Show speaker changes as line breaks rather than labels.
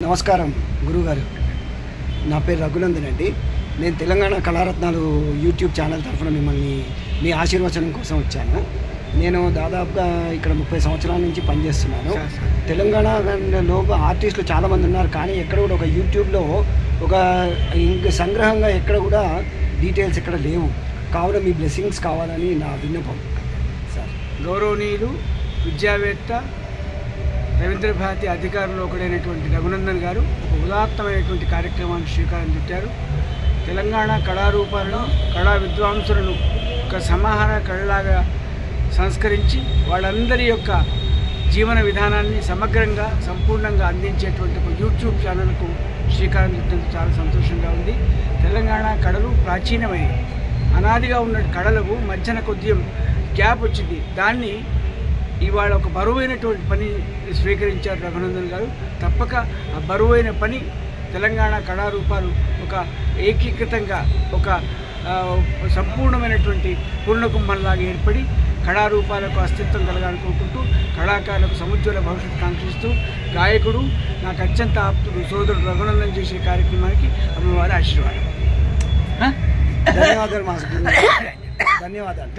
నమస్కారం గురుగారు. నా పేరు రఘునందన్ అండి. నేను తెలంగాణ కళారత్నాలు యూట్యూబ్ ఛానల్ తరఫున మిమ్మల్ని మీ ఆశీర్వచనం కోసం వచ్చాను. నేను దాదాపుగా ఇక్కడ 30 సంవత్సరాల నుంచి పనిచేస్తున్నాను. తెలంగాణలో ఆర్టిస్టులు చాలామంది ఉన్నారు, కానీ ఎక్కడ కూడా ఒక యూట్యూబ్లో ఒక సంగ్రహంగా ఎక్కడ కూడా డీటెయిల్స్ ఎక్కడ లేవు. కావున మీ బ్లెస్సింగ్స్ కావాలని నా విన్నపం సార్.
గౌరవనీయులు విద్యావేత్త రవీంద్ర భారతి అధికారంలో ఒకడైనటువంటి రఘునందన్ గారు ఒక ఉదాత్తమైనటువంటి కార్యక్రమాన్ని శ్రీకారం చుట్టారు. తెలంగాణ కళారూపాలను, కళా విద్వాంసులను ఒక సమాహార కళలాగా సంస్కరించి వాళ్ళందరి యొక్క జీవన విధానాన్ని సమగ్రంగా సంపూర్ణంగా అందించేటువంటి ఒక యూట్యూబ్ ఛానల్కు శ్రీకారం చుట్టేందుకు చాలా సంతోషంగా ఉంది. తెలంగాణ కళలు ప్రాచీనమైనవి, అనాదిగా ఉన్న కళలకు మధ్యన కొద్దిగా గ్యాప్ వచ్చింది. దాన్ని ఇవాళ ఒక బరువైనటువంటి పని స్వీకరించారు రఘునందన్ గారు. తప్పక ఆ బరువైన పని తెలంగాణ కళారూపాలు ఒక ఏకీకృతంగా ఒక సంపూర్ణమైనటువంటి పూర్ణకుంభంలాగా ఏర్పడి కళారూపాలకు అస్తిత్వం కలగాలనుకుంటూ కళాకారులకు సముజ్వల భవిష్యత్తు కాంక్షిస్తూ గాయకుడు నాకు అత్యంత ఆప్తుడు సోదరుడు రఘునందన్ చేసే కార్యక్రమానికి అమ్మవారి ఆశీర్వాదం.
ధన్యవాదాలు. ధన్యవాదాలు.